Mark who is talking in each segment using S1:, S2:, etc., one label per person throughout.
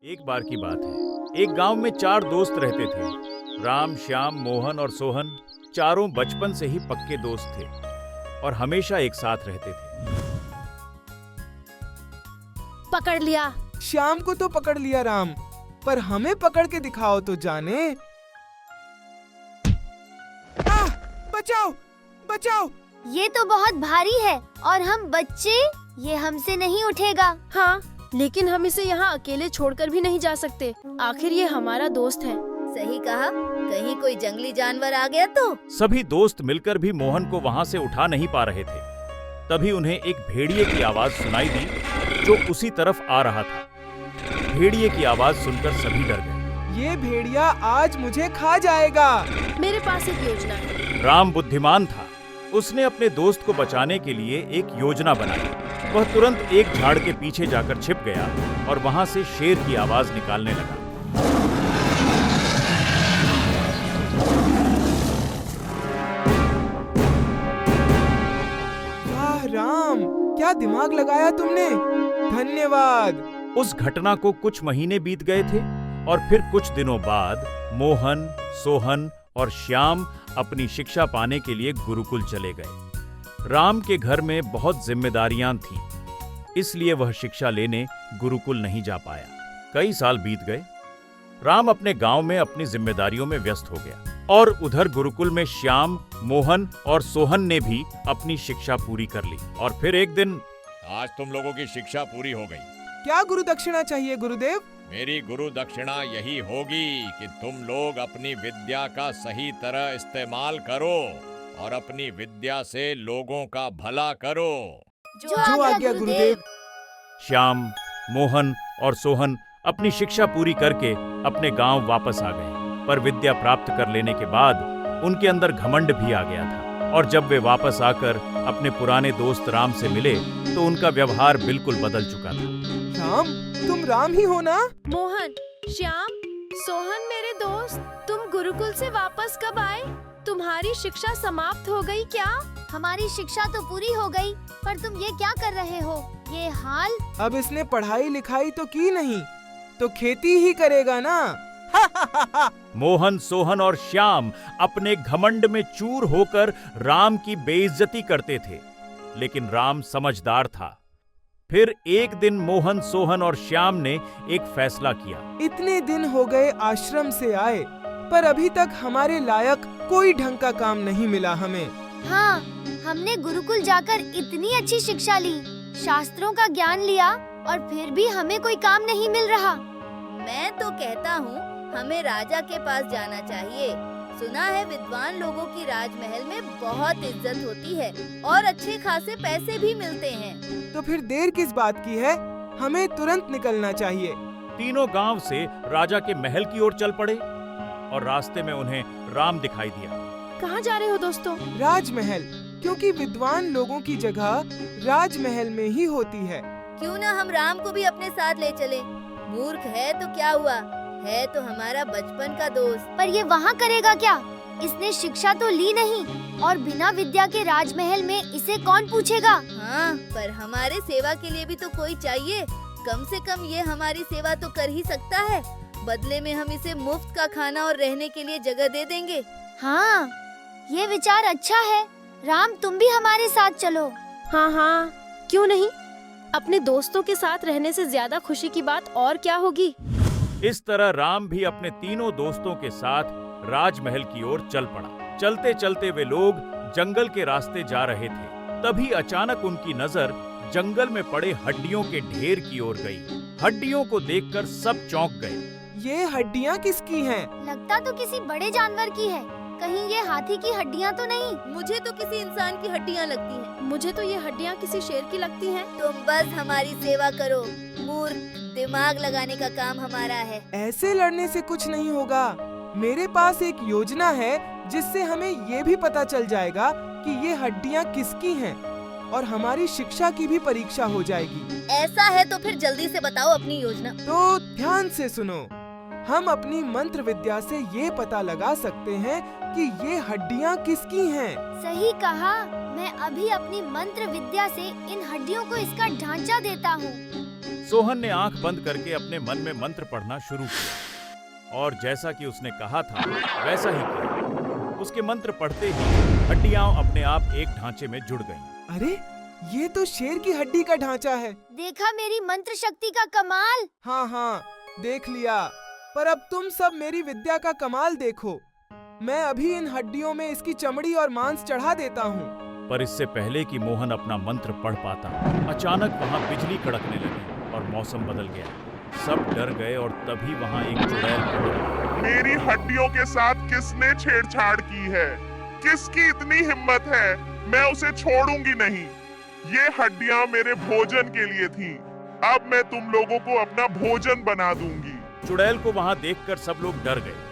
S1: एक बार की बात है, एक गांव में 4 दोस्त रहते थे। राम, श्याम, मोहन और सोहन चारों बचपन से ही पक्के दोस्त थे और हमेशा एक साथ रहते थे।
S2: पकड़ लिया।
S3: श्याम को तो पकड़ लिया राम, पर हमें पकड़ के दिखाओ तो जाने। बचाओ, बचाओ।
S4: ये तो बहुत भारी है और हम बच्चे, ये हमसे नहीं उठेगा।
S2: हाँ, लेकिन हम इसे यहाँ अकेले छोड़कर भी नहीं जा सकते। आखिर ये हमारा दोस्त है।
S5: सही कहा, कहीं कोई जंगली जानवर आ गया तो।
S1: सभी दोस्त मिलकर भी मोहन को वहां से उठा नहीं पा रहे थे। तभी उन्हें एक भेड़िए की आवाज सुनाई दी जो उसी तरफ आ रहा था। भेड़िए की आवाज सुनकर सभी डर गए।
S3: ये भेड़िया आज मुझे खा जाएगा।
S2: मेरे पास एक योजना है।
S1: राम बुद्धिमान था। उसने अपने दोस्त को बचाने के लिए एक योजना बनाई। वह तुरंत एक झाड़ के पीछे जाकर छिप गया और वहां से शेर की आवाज निकालने लगा।
S3: वाह राम, क्या दिमाग लगाया तुमने, धन्यवाद।
S1: उस घटना को कुछ महीने बीत गए थे और फिर कुछ दिनों बाद मोहन, सोहन और श्याम अपनी शिक्षा पाने के लिए गुरुकुल चले गए। राम के घर में बहुत जिम्मेदारियां थीं, इसलिए वह शिक्षा लेने गुरुकुल नहीं जा पाया। कई साल बीत गए। राम अपने गांव में अपनी जिम्मेदारियों में व्यस्त हो गया और उधर गुरुकुल में श्याम, मोहन और सोहन ने भी अपनी शिक्षा पूरी कर ली। और फिर एक दिन,
S6: आज तुम लोगों की शिक्षा पूरी हो गई।
S3: क्या गुरु दक्षिणा चाहिए गुरुदेव?
S6: मेरी गुरु दक्षिणा यही होगी कि तुम लोग अपनी विद्या का सही तरह इस्तेमाल करो और अपनी विद्या से लोगों का भला करो।
S3: जो आज्ञा गुरुदेव।
S1: श्याम, मोहन और सोहन अपनी शिक्षा पूरी करके अपने गांव वापस आ गए। पर विद्या प्राप्त कर लेने के बाद उनके अंदर घमंड भी आ गया था और जब वे वापस आकर अपने पुराने दोस्त राम से मिले तो उनका व्यवहार बिल्कुल बदल चुका था।
S3: राम, तुम राम ही हो ना?
S2: मोहन, श्याम, सोहन मेरे दोस्त, तुम गुरुकुल से वापस कब आए? तुम्हारी शिक्षा समाप्त हो गई क्या?
S4: हमारी शिक्षा तो पूरी हो गई, पर तुम ये क्या कर रहे हो? ये हाल।
S3: अब इसने पढ़ाई लिखाई तो की नहीं, तो खेती ही करेगा ना।
S1: मोहन, सोहन और श्याम अपने घमंड में चूर होकर राम की बेइज्जती करते थे, लेकिन राम समझदार था। फिर एक दिन मोहन, सोहन और श्याम ने एक फैसला किया।
S3: इतने दिन हो गए आश्रम से आए, पर अभी तक हमारे लायक कोई ढंग का काम नहीं मिला हमें।
S4: हाँ, हमने गुरुकुल जाकर इतनी अच्छी शिक्षा ली, शास्त्रों का ज्ञान लिया और फिर भी हमें कोई काम नहीं मिल रहा।
S5: मैं तो कहता हूँ हमें राजा के पास जाना चाहिए। सुना है विद्वान लोगों की राजमहल में बहुत इज्जत होती है और अच्छे खासे पैसे भी मिलते हैं।
S3: तो फिर देर किस बात की है? हमें तुरंत निकलना चाहिए।
S1: तीनों गांव से राजा के महल की ओर चल पड़े और रास्ते में उन्हें राम दिखाई दिया।
S2: कहाँ जा रहे हो दोस्तों?
S3: राजमहल, क्योंकि विद्वान लोगों की जगह राजमहल में ही होती है।
S5: क्यों ना हम राम को भी अपने साथ ले चले? मूर्ख है तो क्या हुआ, है तो हमारा बचपन का दोस्त।
S4: पर ये वहाँ करेगा क्या? इसने शिक्षा तो ली नहीं और बिना विद्या के राजमहल में इसे कौन पूछेगा?
S5: हाँ, पर हमारे सेवा के लिए भी तो कोई चाहिए। कम से कम ये हमारी सेवा तो कर ही सकता है। बदले में हम इसे मुफ्त का खाना और रहने के लिए जगह दे देंगे।
S4: हाँ, ये विचार अच्छा है। राम, तुम भी हमारे साथ चलो।
S2: हाँ हाँ, क्यों नहीं? अपने दोस्तों के साथ रहने से ज्यादा खुशी की बात और क्या होगी।
S1: इस तरह राम भी अपने तीनों दोस्तों के साथ राजमहल की ओर चल पड़ा। चलते चलते वे लोग जंगल के रास्ते जा रहे थे। तभी अचानक उनकी नजर जंगल में पड़े हड्डियों के ढेर की ओर गई। हड्डियों को देखकर सब चौंक गए।
S3: ये हड्डियाँ किसकी हैं?
S4: लगता तो किसी बड़े जानवर की है। कहीं ये हाथी की हड्डियाँ तो नहीं?
S5: मुझे तो किसी इंसान की हड्डियाँ लगती हैं।
S2: मुझे तो ये हड्डियाँ किसी शेर की लगती हैं।
S5: तुम बस हमारी सेवा करो। मूर्ख, दिमाग लगाने का काम हमारा है।
S3: ऐसे लड़ने से कुछ नहीं होगा। मेरे पास एक योजना है जिससे हमें ये भी पता चल जाएगा कि ये हड्डियाँ किसकी हैं और हमारी शिक्षा की भी परीक्षा हो जाएगी।
S5: ऐसा है तो फिर जल्दी से बताओ अपनी योजना।
S3: तो ध्यान से सुनो। हम अपनी मंत्र विद्या से ये पता लगा सकते हैं कि ये हड्डियाँ किसकी हैं।
S4: सही कहा। मैं अभी अपनी मंत्र विद्या से इन हड्डियों को इसका ढांचा देता हूँ।
S1: सोहन ने आंख बंद करके अपने मन में मंत्र पढ़ना शुरू किया और जैसा कि उसने कहा था वैसा ही किया। उसके मंत्र पढ़ते ही हड्डियां अपने आप एक ढांचे में जुड़ गईं।
S3: अरे ये तो शेर की हड्डी का ढांचा है।
S4: देखा मेरी मंत्र शक्ति का कमाल।
S3: हाँ हाँ देख लिया, पर अब तुम सब मेरी विद्या का कमाल देखो। मैं अभी इन हड्डियों में इसकी चमड़ी और मांस चढ़ा देता हूँ।
S1: पर इससे पहले कि मोहन अपना मंत्र पढ़ पाता, अचानक वहां बिजली कड़कने लगी और मौसम बदल गया। सब डर गए और तभी वहां एक चुड़ैल पहुंची।
S7: मेरी हड्डियों के साथ किसने छेड़छाड़ की है? किसकी इतनी हिम्मत है? मैं उसे छोड़ूंगी नहीं। ये हड्डियां मेरे भोजन के लिए थीं। अब मैं तुम लोगों को अपना भोजन बना दूंगी।
S1: चुड़ैल को वहां देखकर सब लोग डर गए।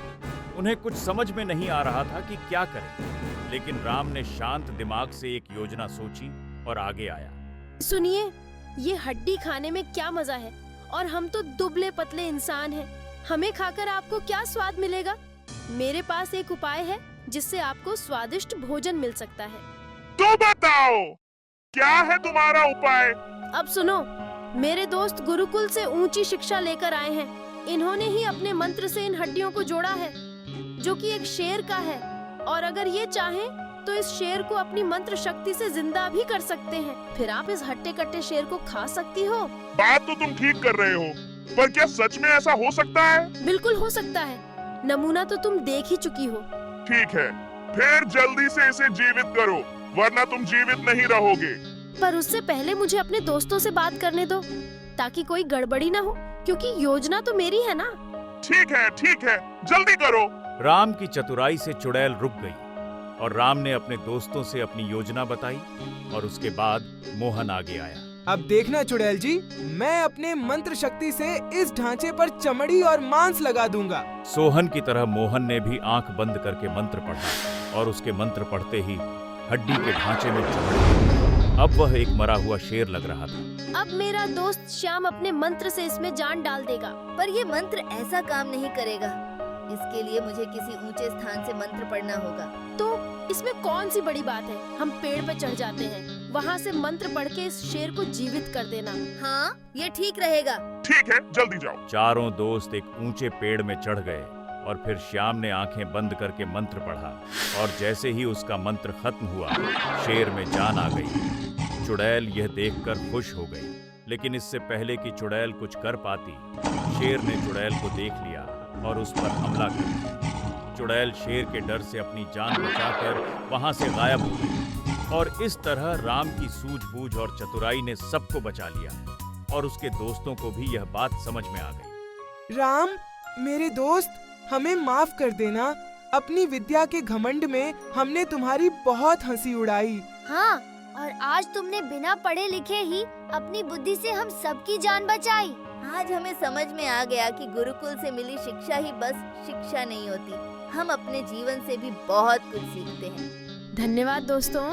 S1: उन्हें कुछ समझ में नहीं आ रहा था कि क्या करें, लेकिन राम ने शांत दिमाग से एक योजना सोची और आगे आया।
S2: सुनिए, ये हड्डी खाने में क्या मजा है, और हम तो दुबले पतले इंसान हैं। हमें खाकर आपको क्या स्वाद मिलेगा? मेरे पास एक उपाय है जिससे आपको स्वादिष्ट भोजन मिल सकता है।
S7: तो बताओ, क्या है तुम्हारा उपाय?
S2: अब सुनो, मेरे दोस्त गुरुकुल से ऊंची शिक्षा लेकर आए हैं। इन्होंने ही अपने मंत्र से इन हड्डियों को जोड़ा है, जो कि एक शेर का है, और अगर ये चाहें तो इस शेर को अपनी मंत्र शक्ति से जिंदा भी कर सकते हैं। फिर आप इस हट्टे कट्टे शेर को खा सकती हो।
S7: बात तो तुम ठीक कर रहे हो, पर क्या सच में ऐसा हो सकता है?
S2: बिल्कुल हो सकता है। नमूना तो तुम देख ही चुकी हो।
S7: ठीक है, फिर जल्दी से इसे जीवित करो, वरना तुम जीवित नहीं रहोगे।
S2: पर उससे पहले मुझे अपने दोस्तों से बात करने दो, ताकि कोई गड़बड़ी ना हो, क्योंकि योजना तो मेरी है ना।
S7: ठीक है, जल्दी करो।
S1: राम की चतुराई से चुड़ैल रुक गई और राम ने अपने दोस्तों से अपनी योजना बताई और उसके बाद मोहन आगे आया।
S3: अब देखना चुड़ैल जी, मैं अपने मंत्र शक्ति से इस ढांचे पर चमड़ी और मांस लगा दूंगा।
S1: सोहन की तरह मोहन ने भी आंख बंद करके मंत्र पढ़ा और उसके मंत्र पढ़ते ही हड्डी के ढांचे में चमड़ी। अब वह एक मरा हुआ शेर लग रहा था।
S2: अब मेरा दोस्त श्याम अपने मंत्र से इसमें जान डाल देगा।
S5: पर ये मंत्र ऐसा काम नहीं करेगा। इसके लिए मुझे किसी ऊंचे स्थान से मंत्र पढ़ना होगा।
S2: तो इसमें कौन सी बड़ी बात है? हम पेड़ पे चढ़ जाते हैं, वहाँ से मंत्र पढ़ के इस शेर को जीवित कर देना।
S5: हाँ, ये ठीक रहेगा।
S7: ठीक है, जल्दी जाओ।
S1: चारों दोस्त एक ऊंचे पेड़ में चढ़ गए और फिर श्याम ने आंखें बंद करके मंत्र पढ़ा और जैसे ही उसका मंत्र खत्म हुआ, शेर में जान आ गई। चुड़ैल यह देखकर खुश हो गई, लेकिन इससे पहले कि चुड़ैल कुछ कर पाती, शेर ने चुड़ैल को देख लिया और उस पर हमला कर दिया। चुड़ैल शेर के डर से अपनी जान बचाकर वहां से गायब हो गई और इस तरह राम की सूझबूझ और चतुराई ने सबको बचा लिया और उसके दोस्तों को भी यह बात समझ में आ गई।
S3: राम, मेरे दोस्त, हमें माफ कर देना। अपनी विद्या के घमंड में हमने तुम्हारी बहुत हंसी उड़ाई।
S4: हाँ, और आज तुमने बिना पढ़े लिखे ही अपनी बुद्धि से हम सबकी जान बचाई।
S5: आज हमें समझ में आ गया कि गुरुकुल से मिली शिक्षा ही बस शिक्षा नहीं होती। हम अपने जीवन से भी बहुत कुछ सीखते हैं।
S2: धन्यवाद दोस्तों।